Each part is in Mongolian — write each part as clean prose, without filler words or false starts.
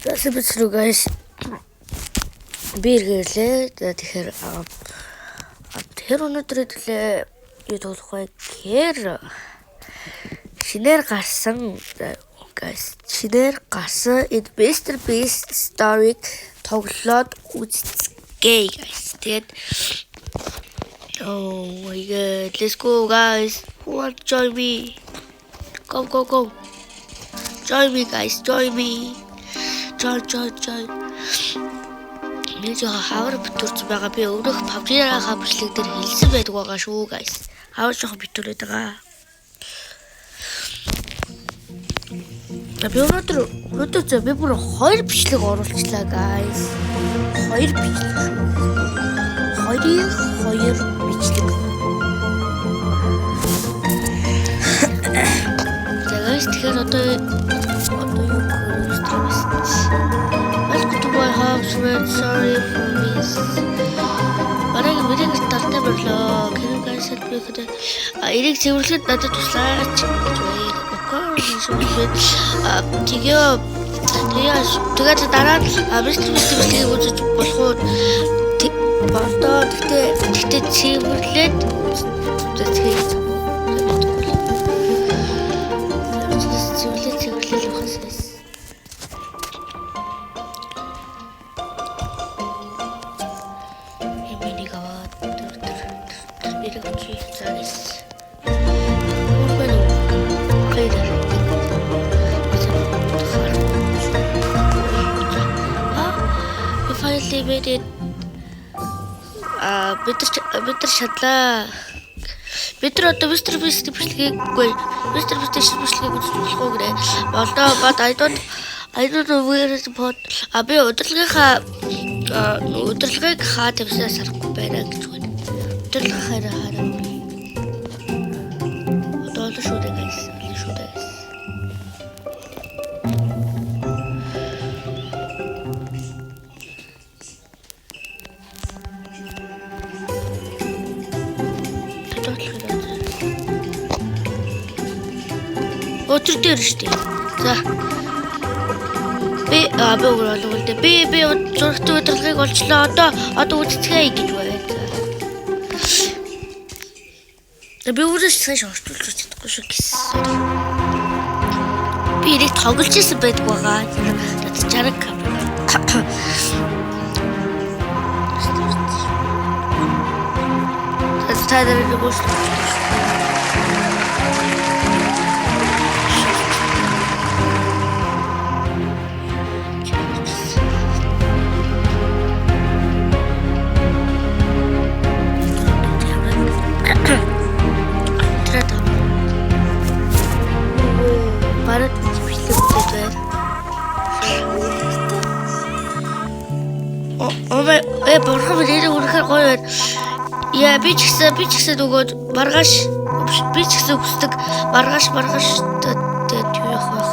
Hello guys. Биргэлээ. Тэгэхээр өнөөдөр төлөө юу болох вэ гэхээр шинээр гарсан guys. Шинээр гарсан Mr. Beast story тоглоод үзье guys. Тэгээд oh my god, let's go guys. Who want to join me? Go. Join me guys, join me. Join. Нэг хавар битүүрч байгаа. Би өөрөх PUBG-аараа бичлэг дээр хэлсэн байдаг байгаа шүү guys. Хавар жоохон битүүрээд байгаа. Би өнөөдөр би бүр 2 бичлэг оруулчлаа guys. 2 бичлэг. 2 бичлэг. Тэгээс тэгэхээр одоо юу Welcome to my house, man. Sorry for this. Бараг бидний стартаа болоо. Can you guys help me with that? Эрийг цэвэрлэхэд надад туслаач гэж байна. Тэгээд дараа нь Mr. үзэж болох уу? Тэгтээ цэвэрлээд бид шадлаа. Бид нар одоо Mr. Beast бичлэгийг Mr. Beast бичлэгийг үзэж болох уу гэрээ. Болдоо бат I don't know where is pot. Би удирдлагыг хаа тавьсаа сарахгүй байна гэж байна. Удирдлага хараа. Одоо шүү дээ guys. Өдөр дээр штэ. За. Би өгөөлөө. Би зургт удирдлагыг олчлоо. Одоо үзцгээе гэж байна. Би өөрөөс цааш орчуулж чадахгүй шүү гэсэн. Би ирэх тоглож исэн байдаг байгаа. Жаргал камера. Таадар өгөөс. Борхон нэрээ үнэхээр гоё байна. Яа би ч гэсэн өгөөд маргааш би ч гэсэн хүсдэг маргааш тэгээд юу яах вэ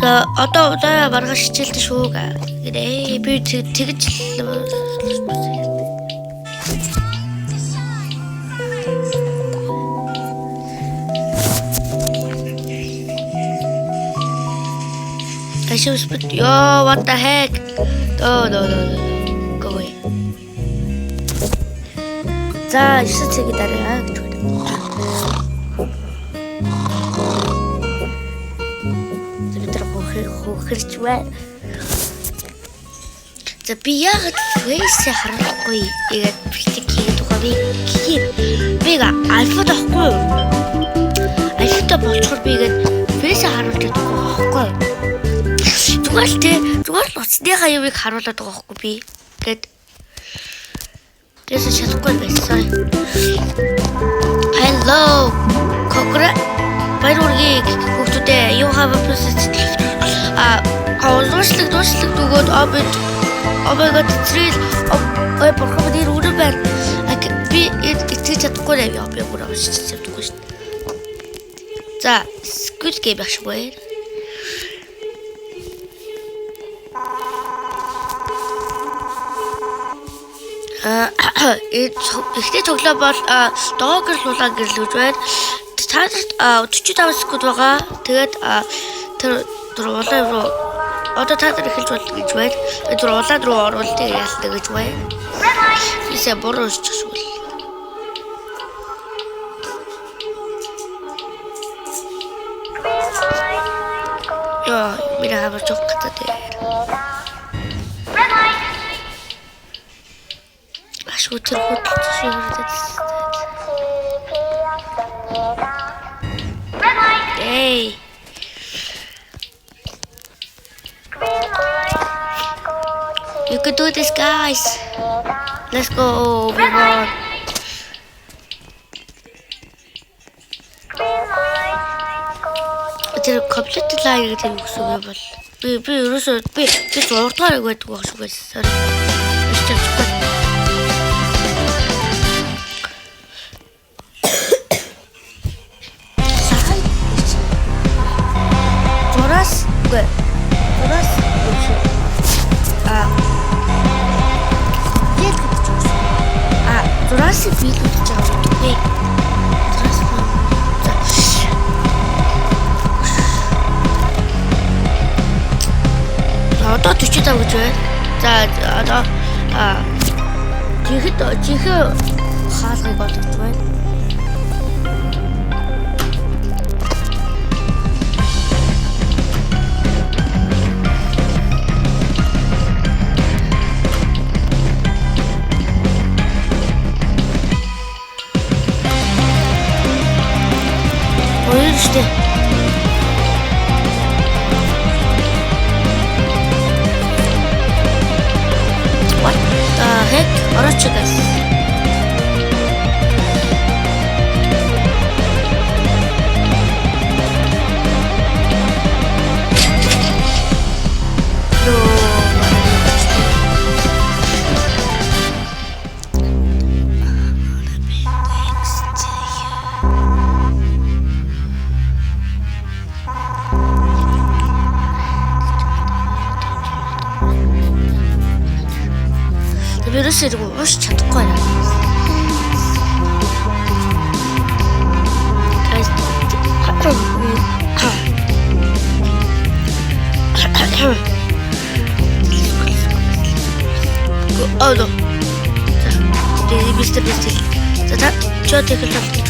хаа. Одоо маргааш хичээлдэ шүү гэрээ. Би тэгж Yo, what the heck? No. Go away. За, юусыг дараа гэж байна. Бид хоохирч байна. За би яг фейс харахгүй. Тэгээд бичлэг хийгээд байгаа би альфа тахгүй. Альфа болчихор бигээд фейс харуулж байгаа байхгүй. Зүгээр л уцсныхаа юмыг харуулдаг байгаа байхгүй би. Тэгээд чадахгүй байсан. Hello. Баяргий хүүхдүүдээ юу хаваа процесс дуушлаг дөгөөд oh my god thrill борхон дээр үрэн байна. Би итгэж чадахгүй нэ би бүр авчиж чадахгүй шүү. За, Squid Game багш бай. Ихтэй тоглоо бол доогэр лулаа гэрлүүж байна. Цаадад 45 секунд байгаа. Тэгээд тэр улаан руу одоо та нар эхэлж болно гэж байна. Тэр улаан руу оруулалтыг яалтаа гэж байна. Ийсээ буруу шигшүүл. Яа, мира хавар жоо гата дээр. Ашгүй тэр хөдөлж шивэрдэж. Hey. You can do this, guys. Let's go, everyone. Тэр комплект лайг гэдэг юу гэсэн юм бол би ерөөсөө би 6 дахь байдаг байх шүү guys. Sorry. Зураасын бил үлдэж байгаа юм бэ? Одоо 45 гэж байна. За одоо жихээ хаалгыг болгож байна. İşte. What the heck? Araç çıkar. Ерөөсөө ирэв уушч чадахгүй байна. Oh no. Мистер. За чё ты хотел сказать?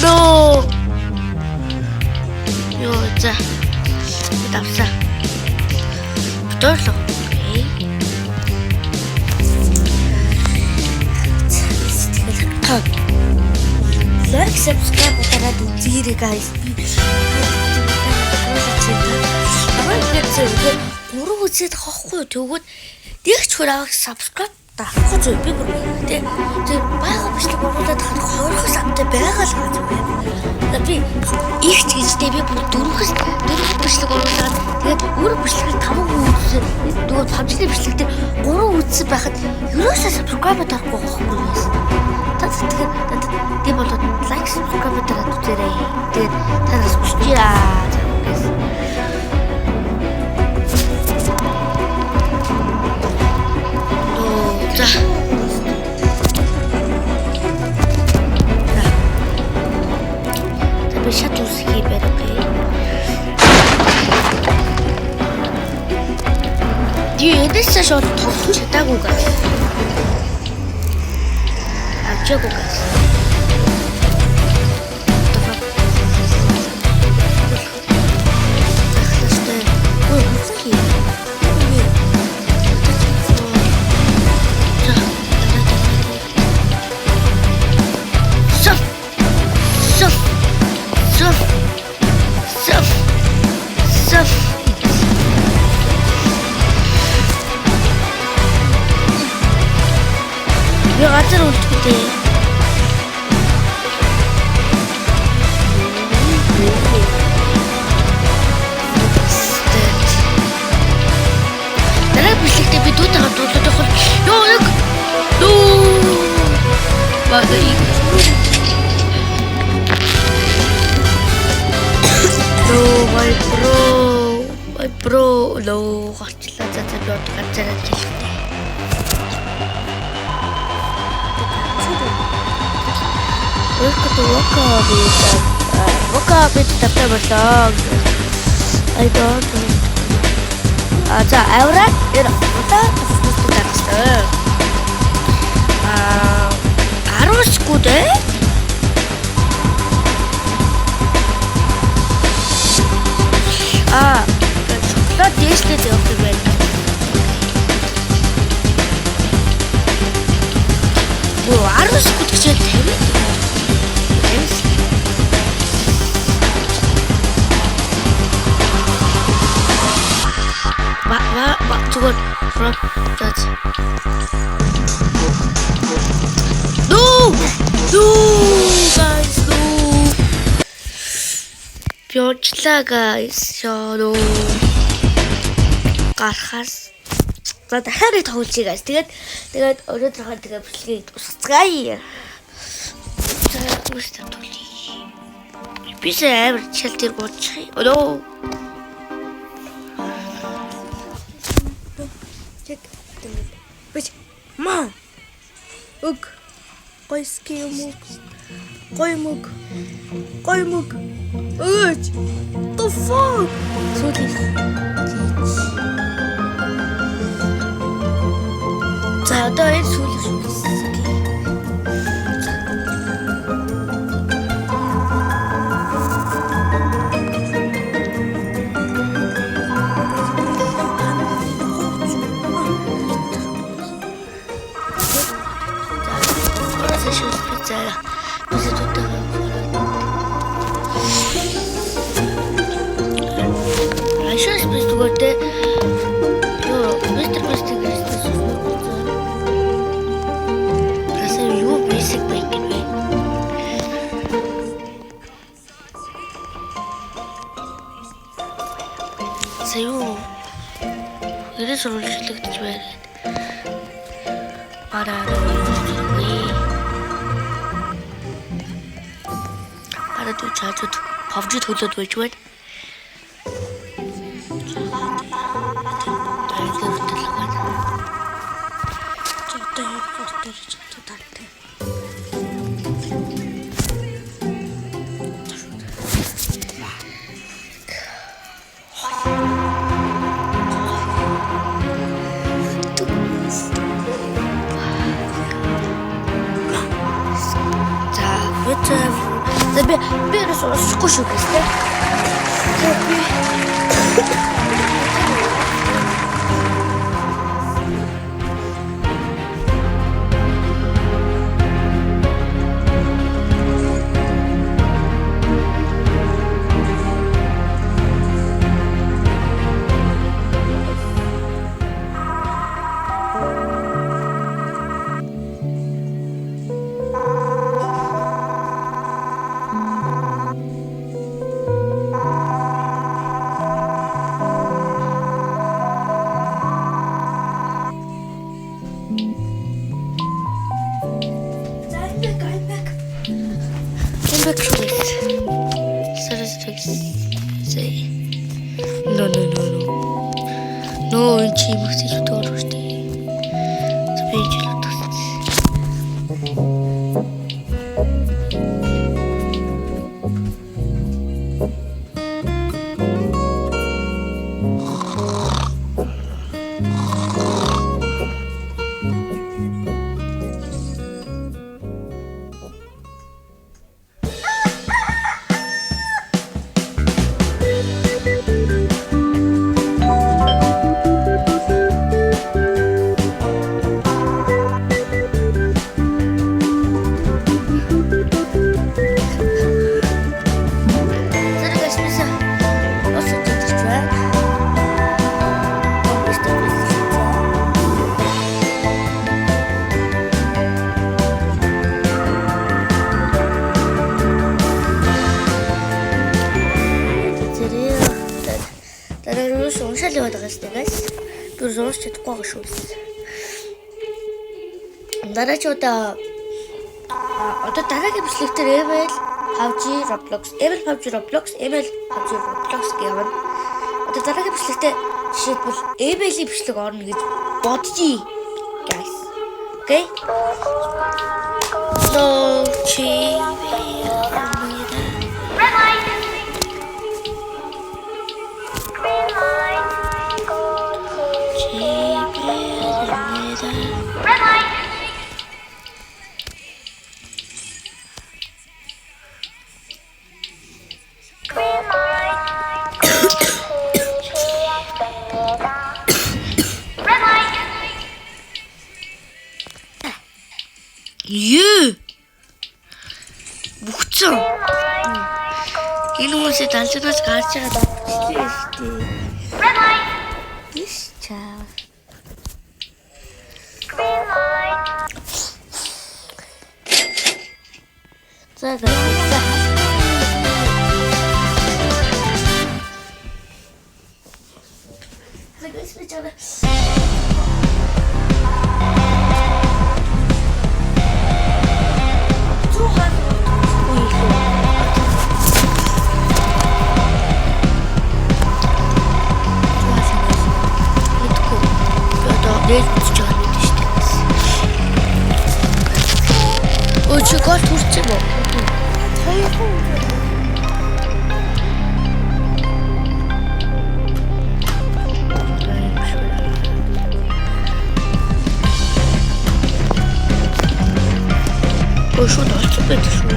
No. Yo, за. Давсаа. Битooрлоо. Окей. Like, subscribe дараад үзээрэй guys. Гурав үзээд хоохгүй тэгвэл дэгч хөрөө subscribe даахгүй зү би бүр тий. Тэр бага бичлэг оруулаад хахад 20 савтай байгаа л гэж байна. Би их ч гэжтэй би бүр дөрөвс бичлэг оруулаад тэгээд өөр бичлэгийг 5 үзсэн. Тэгвэл PUBG-ийн бичлэг дээр 3 үзсэн байхад ерөөсөө subscribe дарахгүй байхгүй юм. Тэгээд би болоод like subscribe дараад үзээрэй. Тэгээд танаас хүчээрээ. За. Би шат үсгий барих. Эдээс шууд тоглож чадаагүй гэх. Авчаагүй гэх. газар үлдэхтэй. Дараа бичлэгтээ би дүүтэйгээ дуулаад явах. Ёо яг. Дүү. Багай. Бро лоо гарчлаа за би одоо ганцаараа хэлэхтэй. Welcome to Waka bit тавтай болоо. I don't know. За авра энэ одоо тусмастай тагстай. 10 секунд шоколад дээшлээд явах байна. Оо 10 секунд гэж тавиад. Зүгээр that. No, guys, no. Бёчлаа guys. Шоо. Гарахаас. За дахиад тоглочих guys. Тэгээд өнөөдрийнхөө тэгээд бичлэгийг дуусгацгаая. За үстэй тоглоё. Бисээ амар чалтэр гоочих. Өлөө. Бич ма уг гойски мөг гой мөг өөч the fuck сүүлийн за одоо энэ сүүлийн шүүс PUBG төлөд байж байна. Би скушаю гэстэй. No, in Chimo si tutto rosti. Sapete lo Зурж чадахгүй байгаа шүү. Дараагийн одоо дараагийн бичлэгтэр PUBG Roblox, PUBG Roblox, PUBG Roblox гэвэн. Одоо дараагийн бичлэгтээ жишээлбэл Эбелийн бичлэг орно гэж бодъё. Guys. Okay? No chi. Red light. Green light. Red light. Green light. Red light. Юу? Бүгцэн. Энэ хүмүүсээ далжнаас гарч байгаа дагчтэй шүү дээ. Red light. Биш чаа. Green light. За за. Загас бичээ. Чи гол хүрчих юм уу? Шууд олчих байх шүү.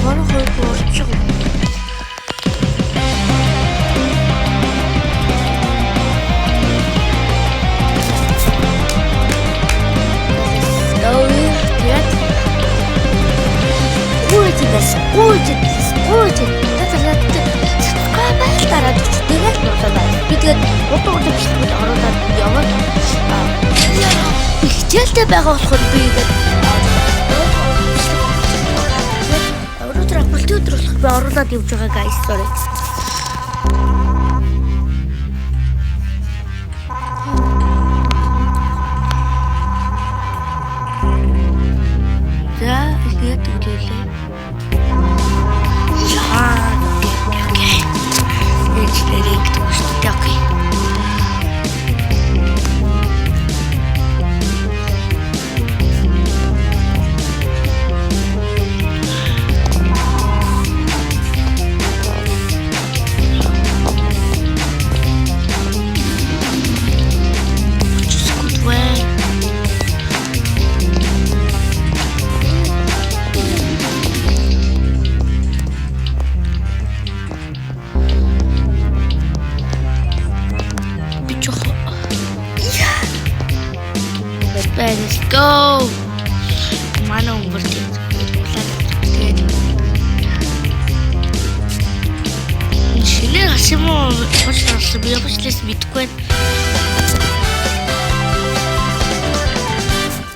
Манай хоёр олчих. Ой, дараад тэгээд нуусаа. Би тэгээд удаа бичлэгт оруулаад яваад хичээлтэй байгаа болохоор би тэгээд өнөөдөр аппликейшн өдөр болох би оруулаад явж байгаа guys, sorry. За, тэгээд үлээлээ. Let's go. Mana umurti. Шинэ асимо хочлоос би явуулсан мэдгүй байна.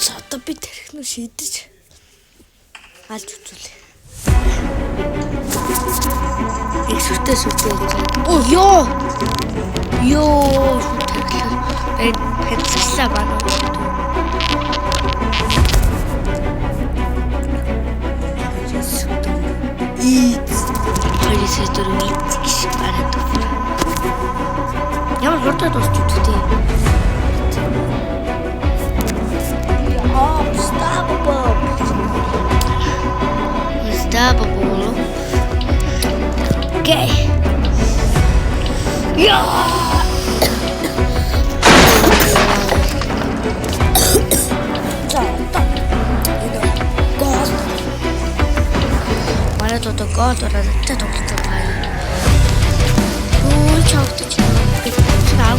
За одоо би тэрхнүү шийдэж алж үзүүлээ. Эксүртэй сүртэй. Оо ёо. Ёо. Хэцэлээ байна. Ямар хурдан дуусч үтгтэй. Unstoppable. Okay. Манай тото гол ороод тоглолцоо таа. Ой чогтч. Out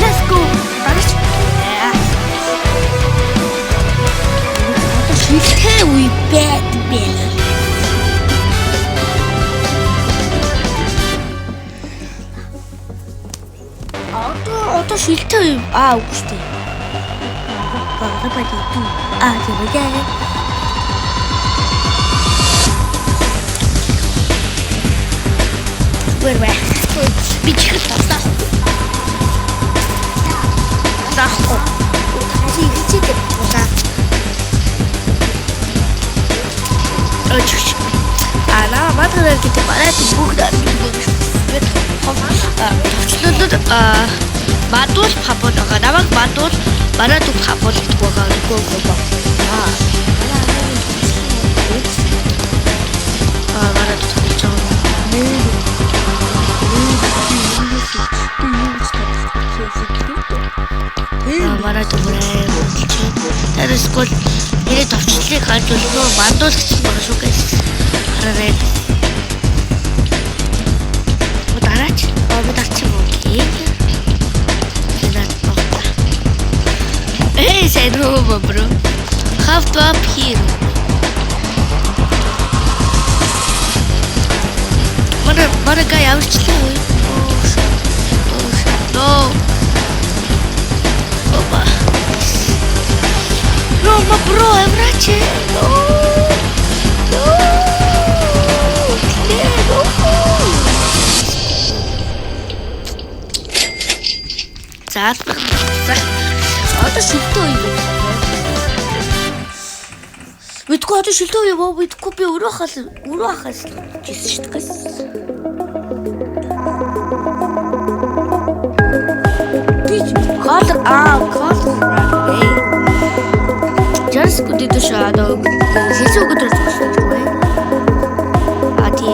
Let's go. шилтэй үе байд бэл. Одоо шилтэй үе үгүй шүү дээ. Баба дий. Тэгвэл Вэрвэ. Бичих тасаа. Тасаа. Чи хичээдэг болоо. Очиж. Ана материал гэдэг барайд бүгд төвчлөлөд мадуул папон байгаа. Намайг мадуул барайд папон гэдэг байгаа. Барайд төвч байгаа. Барайд бүрээ. Тэрс гол ирээд төвчлийг гарч болов мадуул гэсэн байгаа шүү гэж. Хараарай. Удараач. Удараач юм уу? Hey, say no, bro. Have to up here. Mana guy авчихлаа. No. Опа. No, ma bro, авраач. No. За. Одоо шилтэй үе байна. Мэдгүй одоо шилтэй үе боо мэдгүй би өөрөө хахаас жисэн шүү дээ. Би колор Just дito siya daw. Sisugod rin sa kusunod ko eh. Ati,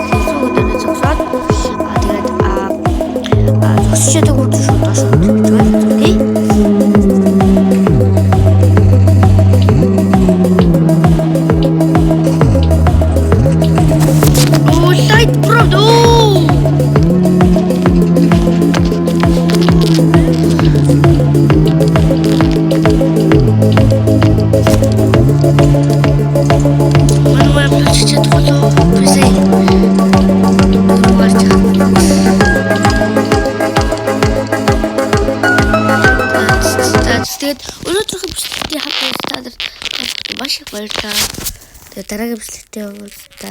sisugod rin sa kusunod. Ati, siya daw ko siya daw siya. Okay? Oh, light bro! Oh! Өнөөдрийнхөө бичлэгтийн хамт та нар маш их баярлалаа. Тэгээ дараагийн бичлэгтээ уулзлаа.